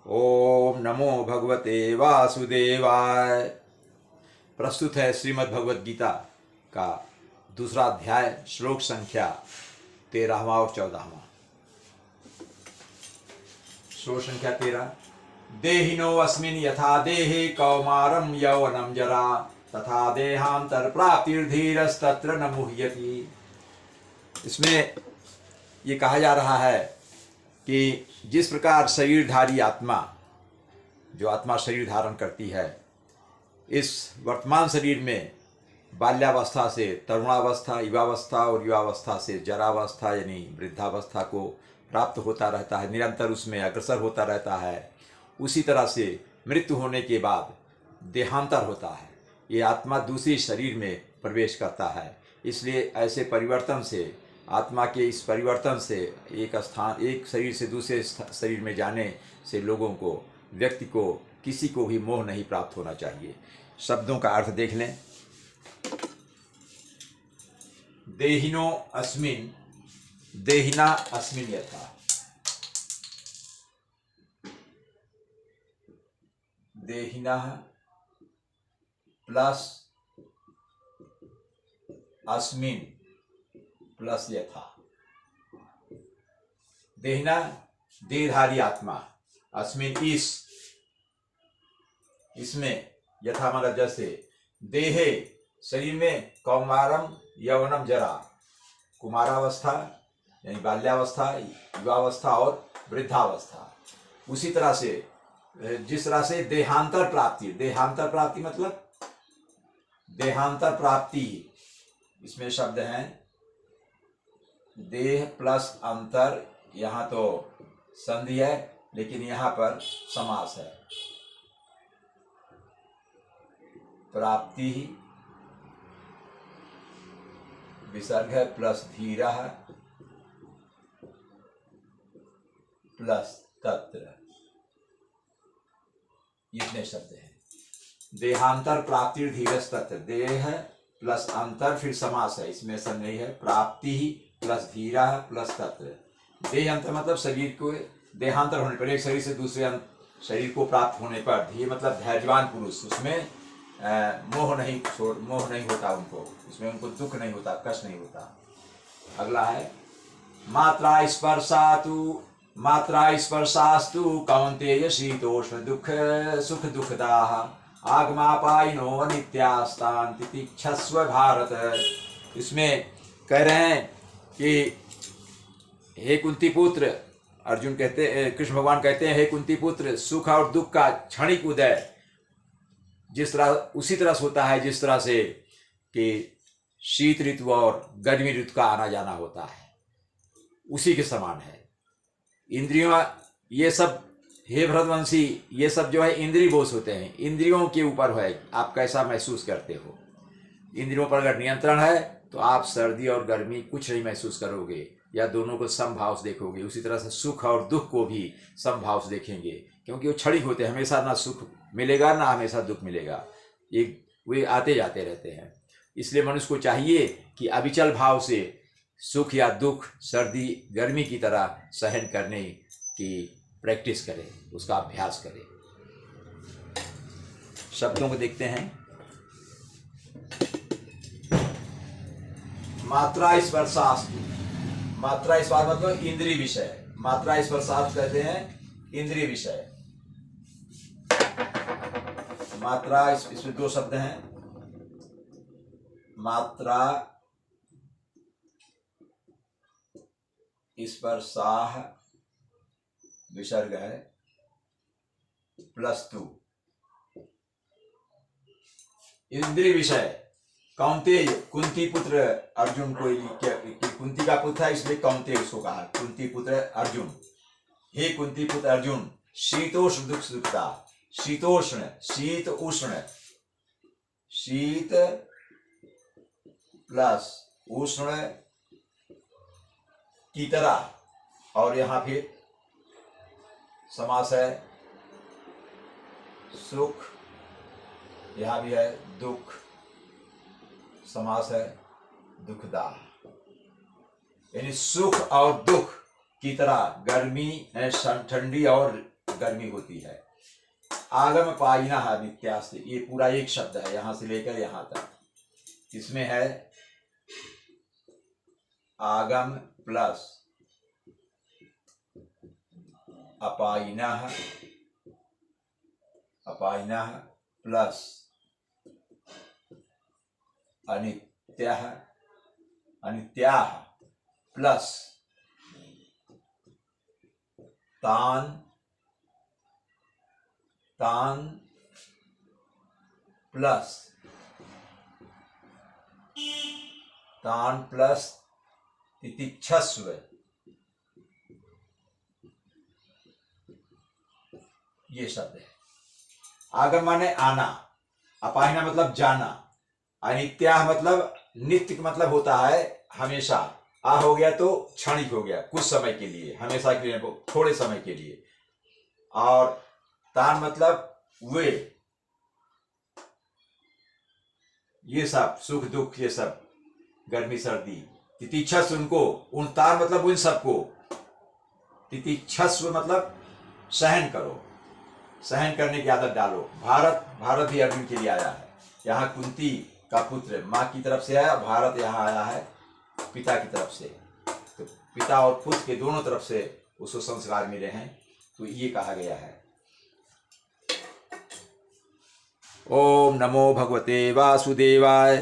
ओम नमो भगवते वासुदेवाय। प्रस्तुत है श्रीमद् भगवद गीता का दूसरा अध्याय, श्लोक संख्या 13वां और 14वां। श्लोक संख्या 13। देहिनो अस्मिन् यथा देहे कौमारं यौवनं जरा तथा देहांतर प्राप्तिर्धीरस्तत्र न मुह्यति। इसमें ये कहा जा रहा है कि जिस प्रकार शरीरधारी आत्मा, जो आत्मा शरीर धारण करती है, इस वर्तमान शरीर में बाल्यावस्था से तरुणावस्था, युवावस्था और युवावस्था से जरावस्था यानी वृद्धावस्था को प्राप्त होता रहता है, निरंतर उसमें अग्रसर होता रहता है। उसी तरह से मृत्यु होने के बाद देहांतर होता है, ये आत्मा दूसरी शरीर में प्रवेश करता है। इसलिए ऐसे परिवर्तन से, आत्मा के इस परिवर्तन से, एक शरीर से दूसरे शरीर में जाने से लोगों को, व्यक्ति को, किसी को भी मोह नहीं प्राप्त होना चाहिए। शब्दों का अर्थ देख लें। देहिनो अस्मिन्, देहिना अस्मिन् यथा, देहिना प्लस अस्मिन् प्लस यथा। देहिना देहधारी आत्मा, अस्मिन् इसमें, यथा मतलब जैसे, देहे शरीर में, कौमारम यौवनम जरा, कुमारावस्था यानी बाल्यावस्था, युवावस्था और वृद्धावस्था। उसी तरह से जिस तरह से देहांतर प्राप्ति, देहांतर प्राप्ति मतलब देहांतर प्राप्ति, इसमें शब्द हैं देह प्लस अंतर, यहाँ तो संधि है लेकिन यहाँ पर समास है। प्राप्ति विसर्ग है प्लस धीरा प्लस तत्र, इतने शब्द हैं। देहांतर प्राप्ति धीरस तत्र, देह प्लस अंतर फिर समास है, इसमें सब नहीं है। प्राप्ति प्लस धीरा प्लस तत्र। देह अंतर मतलब शरीर को देहांतर होने पर, एक शरीर से दूसरे शरीर को प्राप्त होने पर, धीर मतलब धैर्यवान पुरुष, उसमें मोह नहीं होता उनको, उसमें उनको दुख नहीं होता, कष्ट नहीं होता। अगला है मात्रा स्पर्शास्तु कौन्तेय शीतोष्ण दुख सुख दुखदाः आगमापायिनो अनित्यास्तान् तितिक्षस्व भारत। इसमें कह रहे हैं कि हे कुंती पुत्र, अर्जुन कहते हैं, कृष्ण भगवान कहते हैं, हे कुंती पुत्र, सुख और दुख का क्षणिक उदय जिस तरह उसी तरह से होता है जिस तरह से कि शीत ऋतु और गर्मी ऋतु का आना जाना होता है, उसी के समान है। इंद्रियों, ये सब हे भरतवंशी, ये सब जो है इंद्रिय बोझ होते हैं, इंद्रियों के ऊपर है आप कैसा महसूस करते हो। इंद्रियों पर अगर नियंत्रण है तो आप सर्दी और गर्मी कुछ नहीं महसूस करोगे, या दोनों को समभाव से देखोगे। उसी तरह से सुख और दुख को भी समभाव से देखेंगे, क्योंकि वो क्षणिक होते हैं, हमेशा ना सुख मिलेगा ना हमेशा दुख मिलेगा, वे आते जाते रहते हैं। इसलिए मनुष्य को चाहिए कि अविचल भाव से सुख या दुख, सर्दी गर्मी की तरह सहन करने की प्रैक्टिस करे, उसका अभ्यास करे। शब्दों को देखते हैं। मात्रा स्पर्शास्तु, मात्रा स्पर्श मतलब इंद्रिय विषय, मात्रा स्पर्शास्तु कहते हैं इंद्रिय विषय। मात्रा, इसमें दो शब्द हैं, मात्रा स्पर्शाः विसर्ग है प्लस तु, इंद्रिय विषय। कौन्तेय, कुंती पुत्र अर्जुन को, कुंती का पुत्र है इसलिए कौन्तेय उसको कहा, कुंती पुत्र अर्जुन। हे कुंती पुत्र अर्जुन, शीतोष्ण दुख सुखता, शीतोष्ण, शीत उष्ण, शीत प्लस उष्ण की तरह, और यहां फिर समास है सुख, यहां भी है दुख, समास है दुखदाह, यानी सुख और दुख की तरह, गर्मी ठंडी और गर्मी होती है। आगम पायिनः नित्यास्ते, ये पूरा एक शब्द है यहां से लेकर यहां तक। इसमें है आगम प्लस अपायिनः, अपायिनः प्लस अनित्यः, अनित्याः प्लस तान, तान प्लस, तान प्लस तितिक्षस्व, ये शब्द है। आगम माने आना, अपाहिना मतलब जाना, अनित्या मतलब नित्य मतलब होता है हमेशा, आ हो गया तो क्षणिक हो गया, कुछ समय के लिए, हमेशा के लिए, थोड़े समय के लिए। और तान मतलब वे, ये सब सुख दुख, ये सब गर्मी सर्दी। तितिक्षस्व उनको, उन तान मतलब उन सबको, तितिक्षस्व मतलब सहन करो, सहन करने की आदत डालो। भारत, भारत भी अर्जुन के लिए आया है। यहाँ कुंती का पुत्र माँ की तरफ से आया, भारत यहाँ आया है पिता की तरफ से। तो पिता और पुत्र के दोनों तरफ से उसको संस्कार मिले हैं, तो ये कहा गया है। ओम नमो भगवते वासुदेवाय।